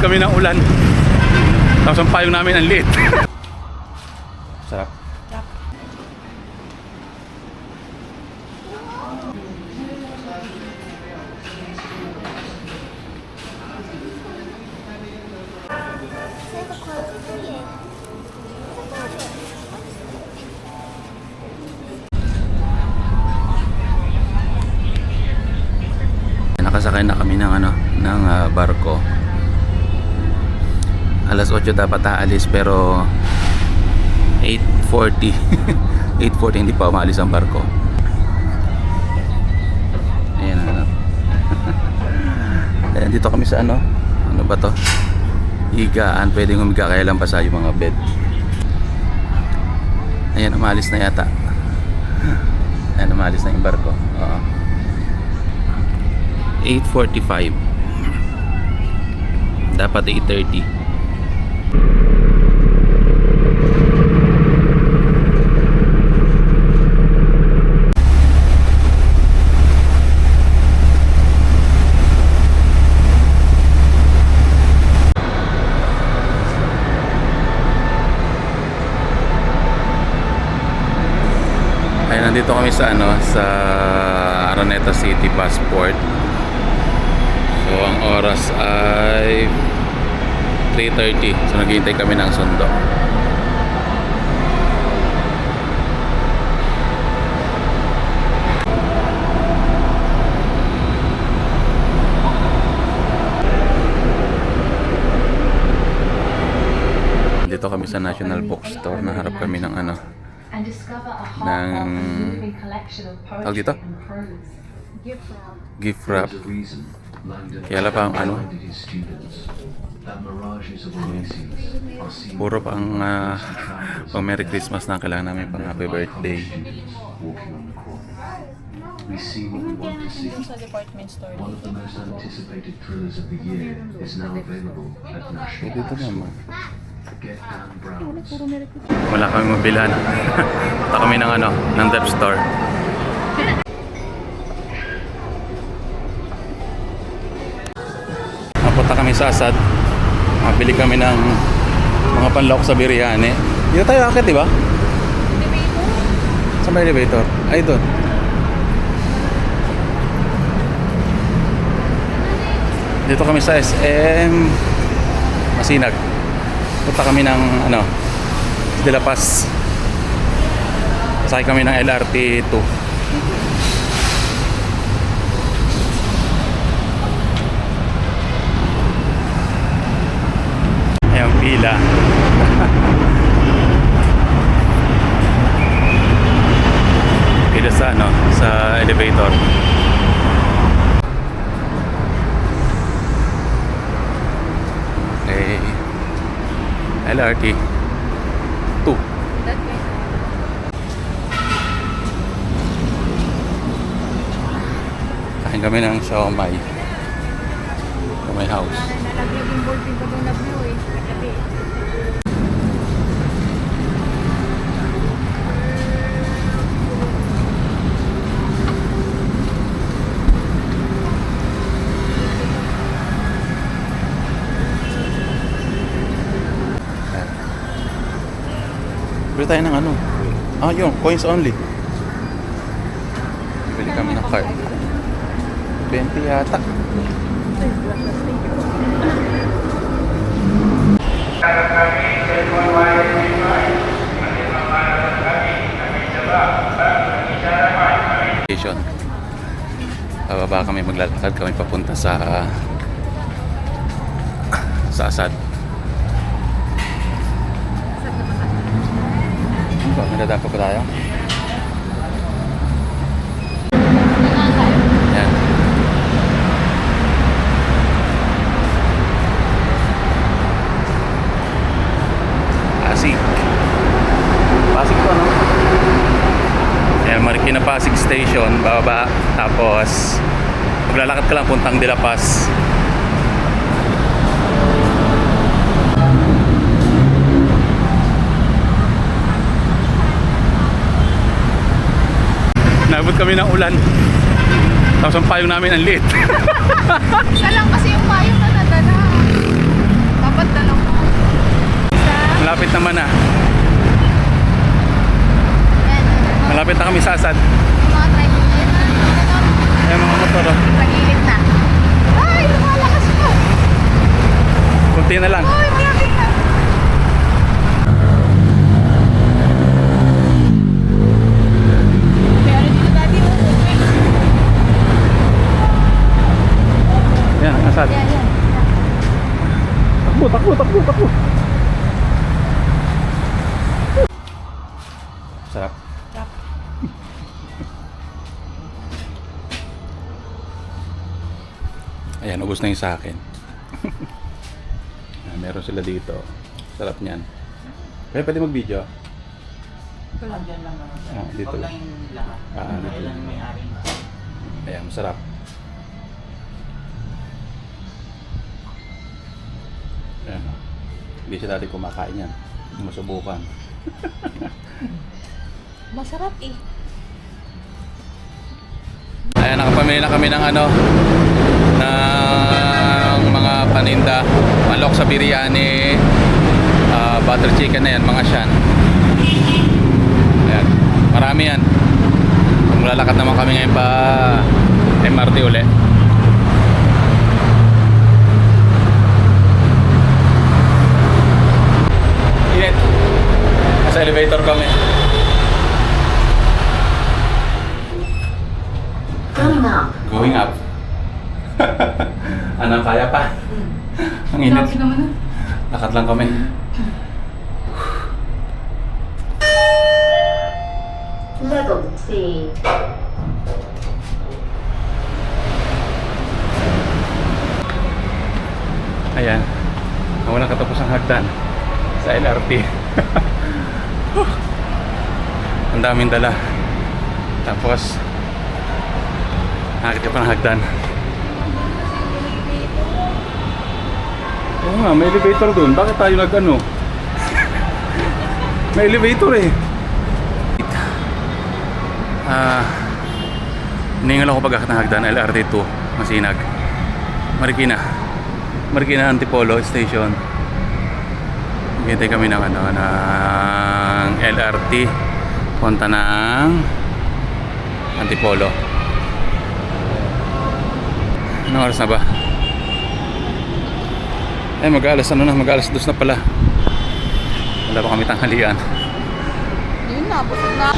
kami ng ulan. Tapos ang payong namin ang liit. Sarap. Nakasakay na kami ng barko. Alas 8 dapat aalis pero 8:40 8:40 hindi pa umaalis ang barko. Ayan na. Ayan, dito kami sa ano ba to? Higaan, pwedeng humiga kaya lang basa yung mga bed. Ayan, umaalis na yata. Ayan, umaalis na yung barko. Oo. 8:45. Dapat 8:30. Ay, nandito kami sa sa Araneta City Passport. So ang oras ay 3:30. So naghihintay kami ng sundo. Dito kami sa National Bookstore. Naharap kami ng tawag dito? Gift wrap. Kaya lang pa ang puro pang Merry Christmas na kailangan namin pang Happy Birthday. We see what we want to see. One of the most anticipated thrillers of the year is now available at National Dito naman. Get Dan Brown's. Wala kami mabilhan. Punta kami ng Dep Store. Napunta kami sa Asad. Mabili kami ng mga panlok sa biryani. Dito tayo akit, di ba? Elevator? Saan ba elevator? Ay, doon. Dito kami sa SM Masinag. Punta kami ng De La Paz. Sakay kami ng LRT 2. Ayan, pila. Pila sa elevator. Okay. LRT 2. Kain kami ng siomai. Siomai house. Nalaglag yung ballpen ko doon na blue eh. Kagabi. Bili tayo ng yung coins only. Bili kami ng card. 20 yata. Station. Bababa kami, maglalakad kami papunta sa Asad. Magdadapa pa tayo. Yan. Pasig. Pasig to, no? Ayan, Marikina Pasig Station. Bababa. Tapos maglalakad ka lang puntang De La Paz. Naabot kami ng ulan. Tapos ang payong namin ang liit. Isa lang kasi yung payong na nadala. ganda lang po. Isa. Malapit naman na. Yan. Malapit na kami sa Asad. Yung mga tricycle. Ayan mga motor. Oh. Sa gilid na. Ay, lumalakas pa. Kunti na lang. Ay, mayabit na. Pero dito dati yung Ayan, ang Asad. Yan, yan. Takbo, takbo, takbo, takbo. Sarap. Sarap. Ayan, ubos na yung sa akin. Meron sila dito. Sarap niyan. Kaya pwede mag-video? Andyan lang naman. Ah, dito Huwag lang. lang yung lahat. Dito Dahil lang. lang may-ari. Ayan, masarap. Ayan. Hindi siya dati kumakain yan. Masubukan. Masarap eh. Ayan, nakapamili na kami ng ano, ng mga paninda. Manlok sa biryani, butter chicken na yan, mga syan. Ayan, marami yan. Lalakad naman kami ngayon pa MRT uli. Init. Nasa elevator kami. Going up. Ano, kaya pa? Ang init. Lakad lang kami. Level C. Ayan. Ang walang katapusang hagdan sa LRT. Ang daming dala. Tapos nakakita pa ng hagdan. Oo nga, may elevator dun. Bakit tayo nag-ano? May elevator eh. Hiningal ako pag-akit ng hagdan, LRT2, Masinag. Marikina Antipolo Station. Hintay kami ng ano, ng LRT punta ng Antipolo. Anong oras na ba? Ay, mag-alas 2 na pala. Wala pa kami tanghalian. Yun na, busog na.